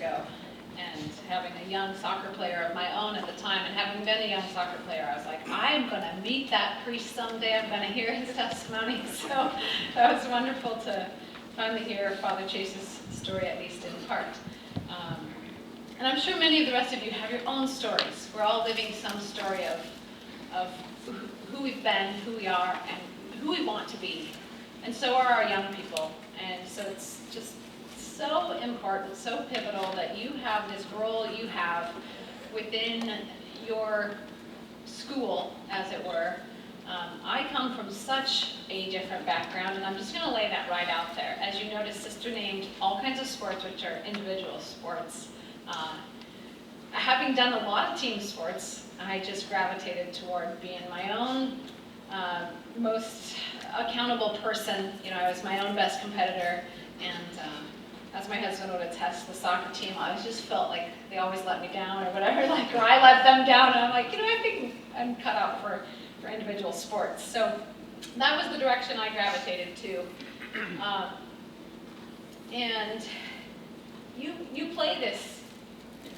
ago, and having a young soccer player of my own at the time, and having been a young soccer player, I was like, I'm going to meet that priest someday. I'm going to hear his testimony. So that was wonderful to finally hear Father Chase's story, at least in part. And I'm sure many of the rest of you have your own stories. We're all living some story of who we've been, who we are, and who we want to be. And so are our young people. And so it's just so important, so pivotal that you have this role you have within your school, as it were. I come from such a different background, and I'm just going to lay that right out there. As you notice, Sister named all kinds of sports, which are individual sports. Having done a lot of team sports, I just gravitated toward being my own most accountable person. You know, I was my own best competitor, and as my husband would attest, the soccer team, I just felt like they always let me down or whatever, or I let them down, and I'm like, I think I'm cut out for individual sports. So that was the direction I gravitated to. And you play this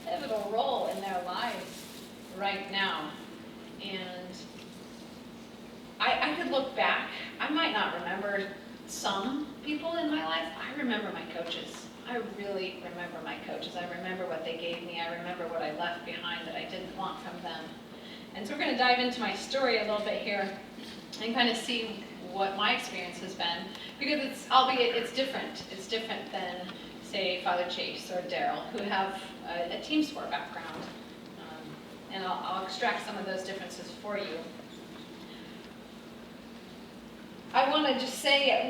pivotal role in their lives right now. And I could look back. I might not remember some people in my life. I remember my coaches. I really remember my coaches. I remember what they gave me. I remember what I left behind that I didn't want from them. And so we're going to dive into my story a little bit here and kind of see what my experience has been, because it's different. It's different than, say, Father Chase or Daryl, who have a team sport background. And I'll extract some of those differences for you. I want to just say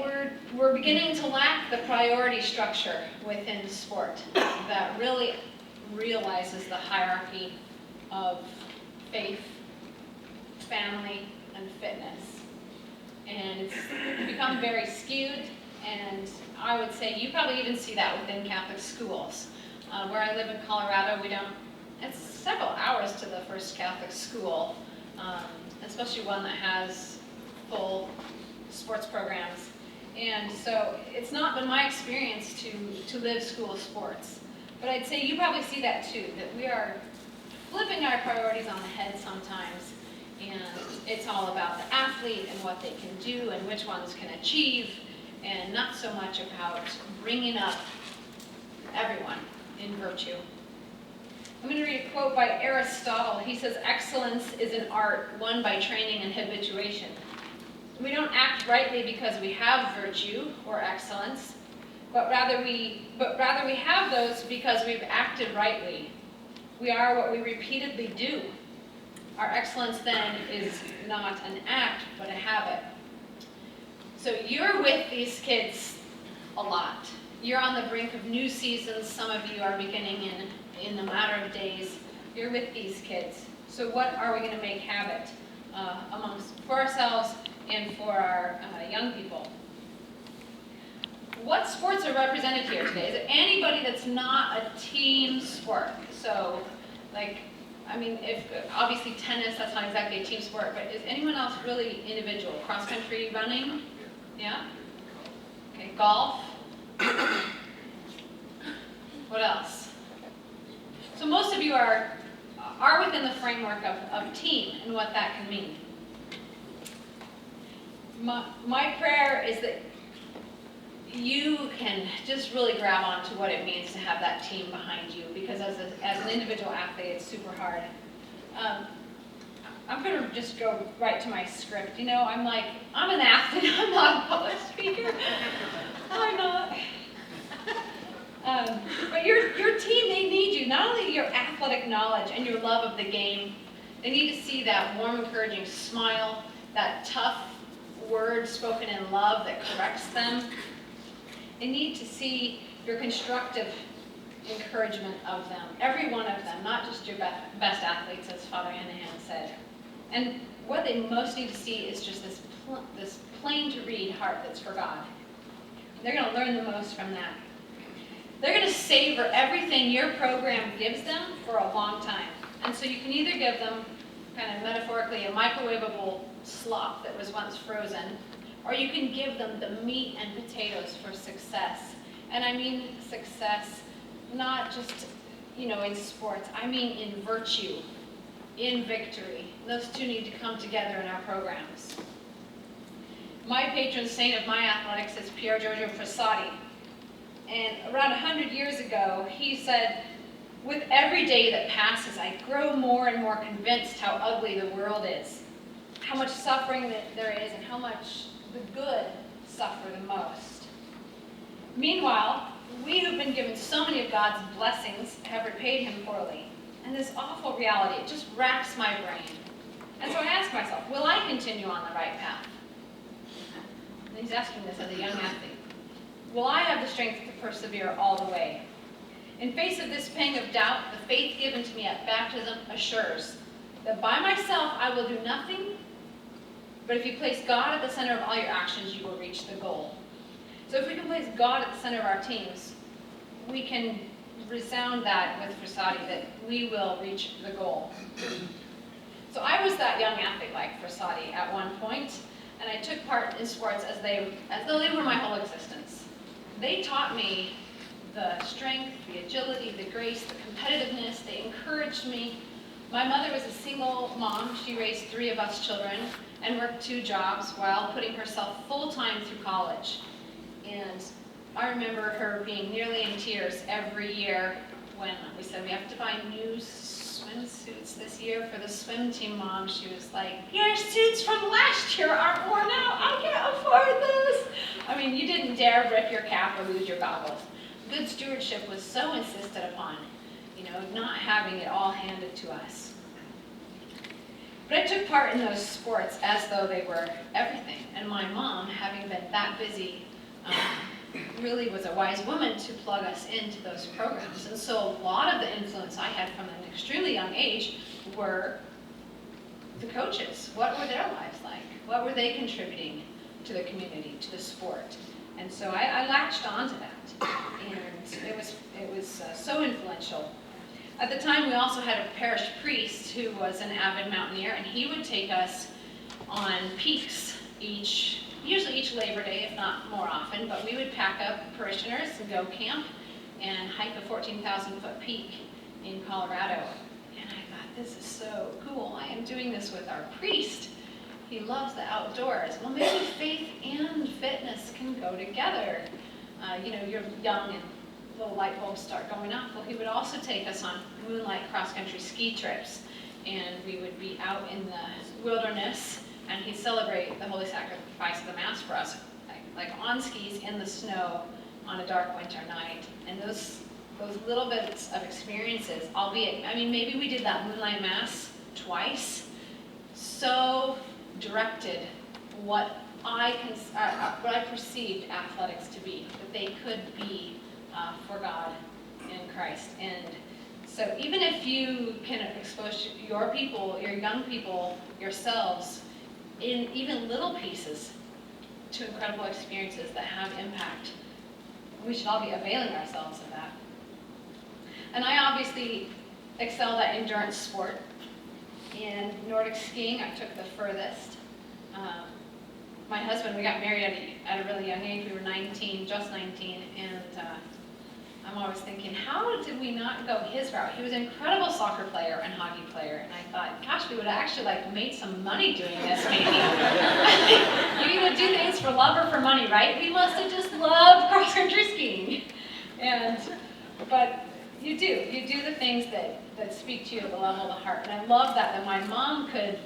we're beginning to lack the priority structure within sport that really realizes the hierarchy of faith, family, and fitness. And it's become very skewed, and I would say you probably even see that within Catholic schools. Where I live in Colorado, it's several hours to the first Catholic school, especially one that has full sports programs. And so it's not been my experience to live school of sports. But I'd say you probably see that too, that we are flipping our priorities on the head sometimes. And it's all about the athlete and what they can do and which ones can achieve, and not so much about bringing up everyone in virtue. I'm going to read a quote by Aristotle. He says, "Excellence is an art won by training and habituation. We don't act rightly because we have virtue or excellence, but rather we have those because we've acted rightly. We are what we repeatedly do. Our excellence then is not an act, but a habit." So you're with these kids a lot. You're on the brink of new seasons. Some of you are beginning in a matter of days. You're with these kids. So what are we going to make habit for ourselves and for our young people? What sports are represented here today? Is it anybody that's not a team sport? So, if obviously tennis, that's not exactly a team sport, but is anyone else really individual? Cross-country running? Yeah? Okay, golf? What else? So most of you are within the framework of team and what that can mean. My prayer is that you can just really grab onto what it means to have that team behind you, because as an individual athlete, it's super hard. I'm going to just go right to my script. I'm an athlete. I'm not a public speaker. I'm not. But your team, they need you. Not only your athletic knowledge and your love of the game, they need to see that warm, encouraging smile, that tough word spoken in love that corrects them. They need to see your constructive encouragement of them, every one of them, not just your best athletes, as Father Hanahan said. And what they most need to see is just this plain-to-read heart that's for God. They're going to learn the most from that. They're going to savor everything your program gives them for a long time. And so you can either give them, kind of metaphorically, a microwavable slop that was once frozen, or you can give them the meat and potatoes for success. And I mean success not just, in sports. I mean in virtue, in victory. Those two need to come together in our programs. My patron saint of my athletics is Pier Giorgio Frassati. And around 100 years ago, he said, "With every day that passes, I grow more and more convinced how ugly the world is, how much suffering that there is, and how much the good suffer the most. Meanwhile, we who've been given so many of God's blessings have repaid him poorly. And this awful reality, it just racks my brain. And so I ask myself, will I continue on the right path?" And he's asking this as a young athlete. Will I have the strength to persevere all the way? In face of this pang of doubt, the faith given to me at baptism assures that by myself I will do nothing, but if you place God at the center of all your actions, you will reach the goal. So if we can place God at the center of our teams, we can resound that with Frassati, that we will reach the goal. So I was that young athlete like Frassati at one point, and I took part in sports as though they were my whole existence. They taught me the strength, the agility, the grace, the competitiveness. They encouraged me. My mother was a single mom. She raised 3 of us children and worked 2 jobs while putting herself full-time through college. And I remember her being nearly in tears every year when we said we have to buy new swimsuits this year for the swim team, Mom. She was like, "Your suits from last year aren't worn out. I can't afford this." I mean, you didn't dare rip your cap or lose your goggles. Good stewardship was so insisted upon, not having it all handed to us. But I took part in those sports as though they were everything. And my mom, having been that busy, really was a wise woman to plug us into those programs. And so a lot of the influence I had from an extremely young age were the coaches. What were their lives like? What were they contributing to the community, to the sport? And so I latched onto that, and it was so influential. At the time, we also had a parish priest who was an avid mountaineer, and he would take us on peaks usually each Labor Day, if not more often, but we would pack up parishioners and go camp and hike a 14,000-foot peak in Colorado. And I thought, this is so cool. I am doing this with our priest. He loves the outdoors. Well, maybe faith and fitness can go together. You're young and little light bulbs start going off. Well, he would also take us on moonlight cross-country ski trips, and we would be out in the wilderness, and he'd celebrate the Holy Sacrifice of the Mass for us, like on skis in the snow on a dark winter night. And those little bits of experiences, maybe we did that moonlight Mass twice, so directed what I perceived athletics to be, that they could be for God in Christ. And so even if you can expose your people, your young people, yourselves, in even little pieces to incredible experiences that have impact, we should all be availing ourselves of that. And I obviously excelled at endurance sport. In Nordic skiing, I took the furthest. My husband, we got married at a really young age. We were 19, just 19, and I'm always thinking, how did we not go his route? He was an incredible soccer player and hockey player, and I thought, gosh, we would have actually made some money doing this, maybe. You either do things for love or for money, right? We must have just loved cross-country skiing. But you do the things that speak to you at the level of the heart. And I love that my mom could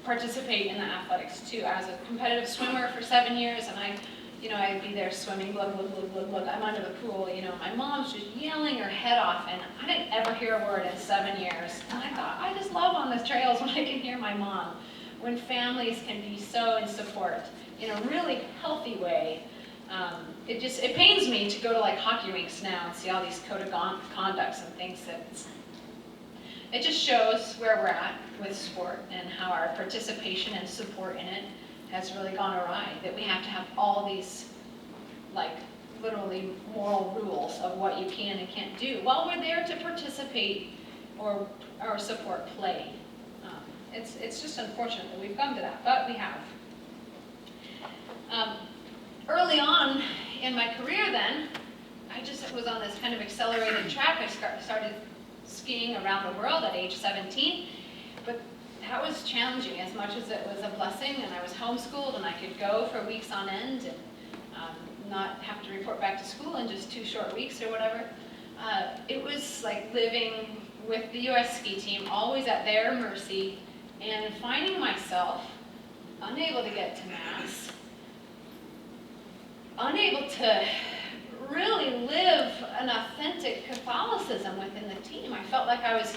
participate in the athletics too. I was a competitive swimmer for 7 years, and I'd be there swimming, blah, blah, blah, blah, blah. I'm under the pool, my mom's just yelling her head off, and I didn't ever hear a word in 7 years. And I thought, I just love on the trails when I can hear my mom, when families can be so in support in a really healthy way. It pains me to go to hockey rinks now and see all these code of conducts and things it just shows where we're at with sport and how our participation and support in it has really gone awry, that we have to have all these literally moral rules of what you can and can't do while we're there to participate or support play. It's just unfortunate that we've come to that, but we have. Early on in my career then, I just was on this kind of accelerated track. I started skiing around the world at age 17, but that was challenging as much as it was a blessing, and I was homeschooled and I could go for weeks on end and not have to report back to school in just 2 short weeks or whatever. It was like living with the US ski team, always at their mercy, and finding myself unable to get to Mass, unable to really live an authentic Catholicism within the team. I felt like I was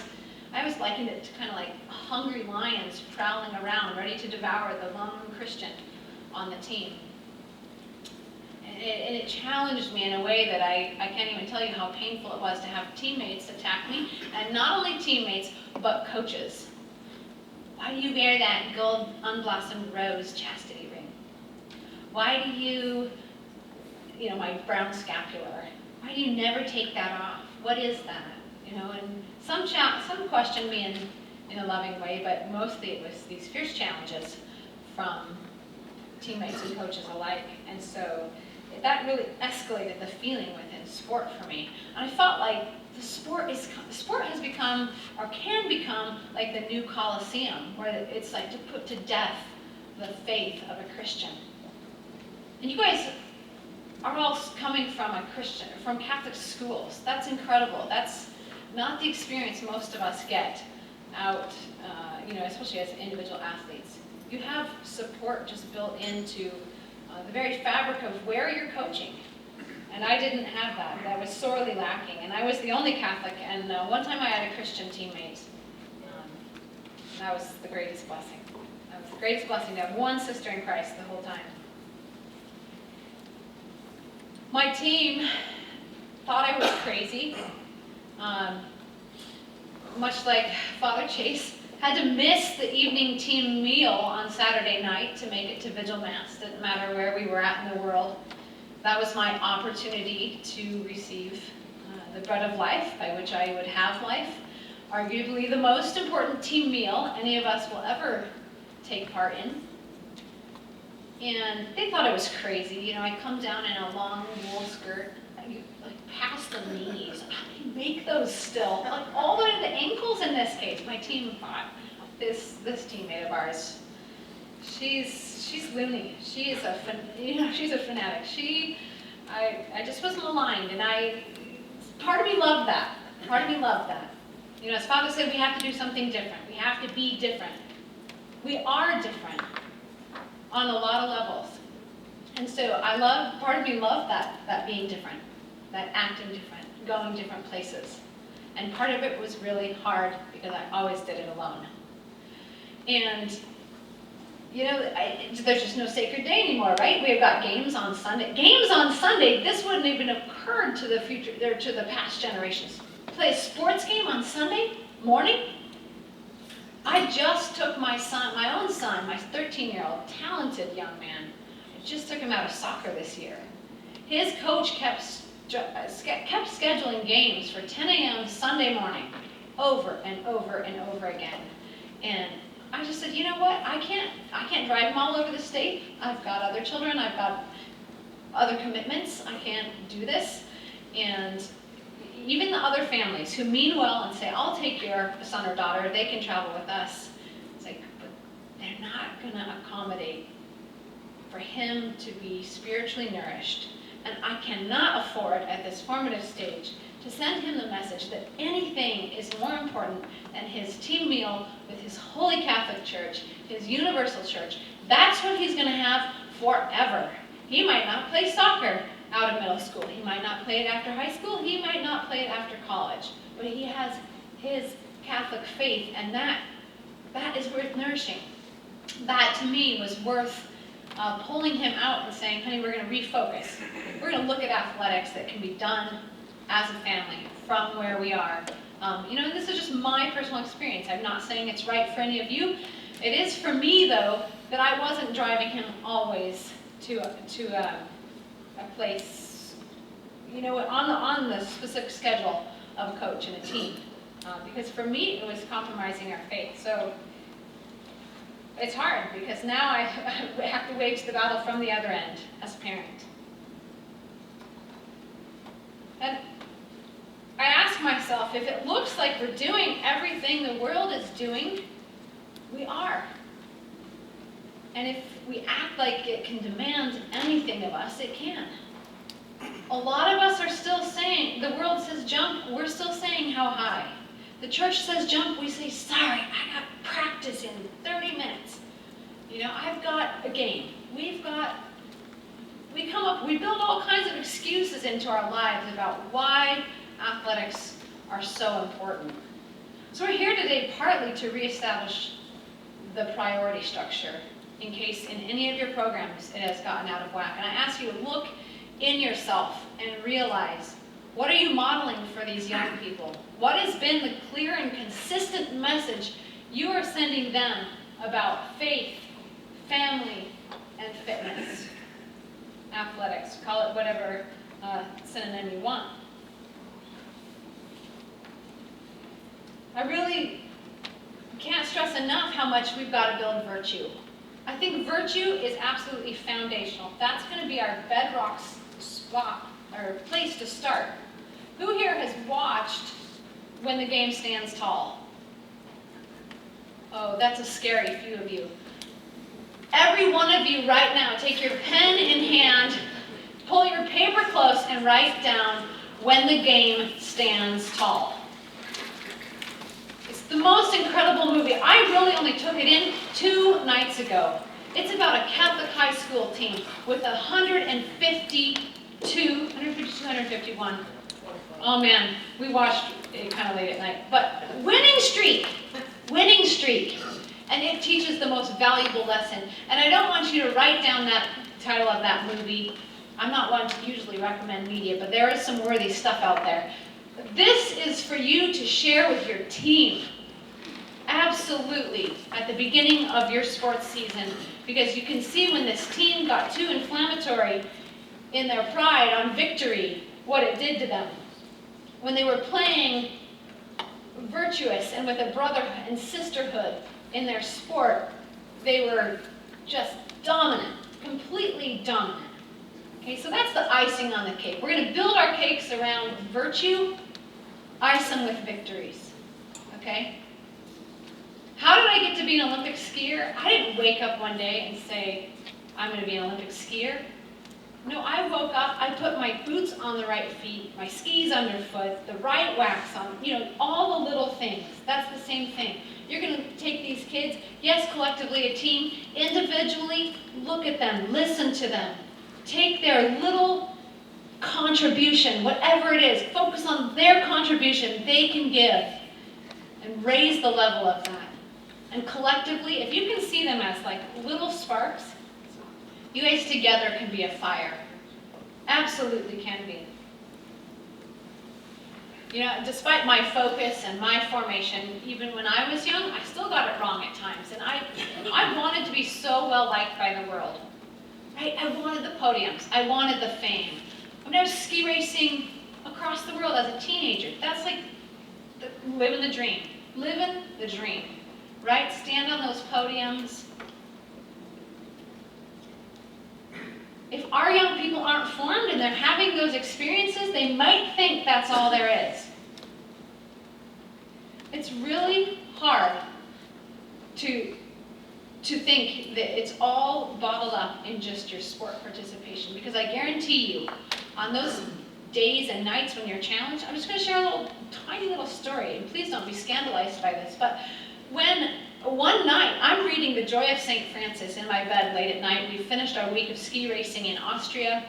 likened it to kind of like hungry lions prowling around, ready to devour the lone Christian on the team. And it challenged me in a way that I can't even tell you how painful it was to have teammates attack me, and not only teammates, but coaches. Why do you wear that gold unblossomed rose chastity ring? Why do you my brown scapular, why do you never take that off? What is that? And some questioned me in a loving way, but mostly it was these fierce challenges from teammates and coaches alike. And so that really escalated the feeling within sport for me. And I felt like the sport has become, or can become, like the new Colosseum, where it's like to put to death the faith of a Christian. And you guys are all coming from from Catholic schools. That's incredible. That's not the experience most of us get out, especially as individual athletes. You have support just built into the very fabric of where you're coaching. And I didn't have that. That was sorely lacking. And I was the only Catholic, and one time I had a Christian teammate. That was the greatest blessing. That was the greatest blessing to have one sister in Christ the whole time. My team thought I was crazy, much like Father Chase had to miss the evening team meal on Saturday night to make it to Vigil Mass. Didn't matter where we were at in the world. That was my opportunity to receive the bread of life, by which I would have life, arguably the most important team meal any of us will ever take part in. And they thought I was crazy. I come down in a long wool skirt, like past the knees. How do you make those still? Like all the way to the ankles in this case. My team thought, this teammate of ours, she's loony. She is she's a fanatic. I just was maligned, and part of me loved that. Part of me loved that. As Father said, we have to do something different. We have to be different. We are different on a lot of levels. And so part of me loved that being different, that acting different, going different places. And part of it was really hard because I always did it alone. And, there's just no sacred day anymore, right? We've got games on Sunday. Games on Sunday, this wouldn't even have occurred to the past generations. Play a sports game on Sunday morning? I just took my own son, my 13-year-old, talented young man. I just took him out of soccer this year. His coach kept scheduling games for 10 a.m. Sunday morning, over and over and over again. And I just said, you know what? I can't drive him all over the state. I've got other children. I've got other commitments. I can't do this. And even the other families who mean well and say, I'll take your son or daughter, they can travel with us. It's like, but they're not going to accommodate for him to be spiritually nourished. And I cannot afford at this formative stage to send him the message that anything is more important than his team meal with his Holy Catholic Church, his universal church. That's what he's going to have forever. He might not play soccer out of middle school. He might not play it after high school. He might not play it after college. But he has his Catholic faith, and that is worth nourishing. That, to me, was worth pulling him out and saying, honey, we're going to refocus. We're going to look at athletics that can be done as a family from where we are. This is just my personal experience. I'm not saying it's right for any of you. It is for me, though, that I wasn't driving him always to a place, on the specific schedule of a coach and a team. Because for me, it was compromising our faith. So it's hard because now I have to wage the battle from the other end as a parent. And I ask myself, if it looks like we're doing everything the world is doing, we are. And if we act like it can demand anything of us, it can. A lot of us are still saying, the world says jump, we're still saying how high. The church says jump, we say, sorry, I got practice in 30 minutes. I've got a game. We build all kinds of excuses into our lives about why athletics are so important. So we're here today partly to reestablish the priority structure in case in any of your programs it has gotten out of whack. And I ask you to look in yourself and realize, what are you modeling for these young people? What has been the clear and consistent message you are sending them about faith, family, and fitness? Athletics, call it whatever synonym you want. I really can't stress enough how much we've got to build virtue. I think virtue is absolutely foundational. That's going to be our bedrock spot, or place to start. Who here has watched when the game stands tall? Oh, that's a scary few of you. Every one of you right now, take your pen in hand, pull your paper close, and write down when the game stands tall. It's the most incredible movie. I really only took it in 2 nights ago. It's about a Catholic high school team with 151. Oh man, we watched it kind of late at night. But winning streak. And it teaches the most valuable lesson. And I don't want you to write down that title of that movie. I'm not one to usually recommend media, but there is some worthy stuff out there. This is for you to share with your team. Absolutely, at the beginning of your sports season, because you can see when this team got too inflammatory in their pride on victory, what it did to them. When they were playing virtuous and with a brotherhood and sisterhood in their sport, they were just dominant, completely dominant. Okay, so that's the icing on the cake. We're going to build our cakes around virtue, ice them with victories. Okay? How did I get to be an Olympic skier? I didn't wake up one day and say, I'm going to be an Olympic skier. No, I woke up, I put my boots on the right feet, my skis underfoot, the right wax on, all the little things. That's the same thing. You're going to take these kids, yes, collectively a team, individually, look at them, listen to them. Take their little contribution, whatever it is, focus on their contribution they can give and raise the level of that. And collectively, if you can see them as like little sparks, you guys together can be a fire. Absolutely can be. Despite my focus and my formation, even when I was young, I still got it wrong at times. And I wanted to be so well liked by the world. Right? I wanted the podiums. I wanted the fame. When I was ski racing across the world as a teenager, that's like living the dream. Living the dream. Right? Stand on those podiums. If our young people aren't formed and they're having those experiences, they might think that's all there is. It's really hard to think that it's all bottled up in just your sport participation, because I guarantee you, on those days and nights when you're challenged, I'm just going to share a tiny little story, and please don't be scandalized by this, but when one night, I'm reading The Joy of St. Francis in my bed late at night. We finished our week of ski racing in Austria.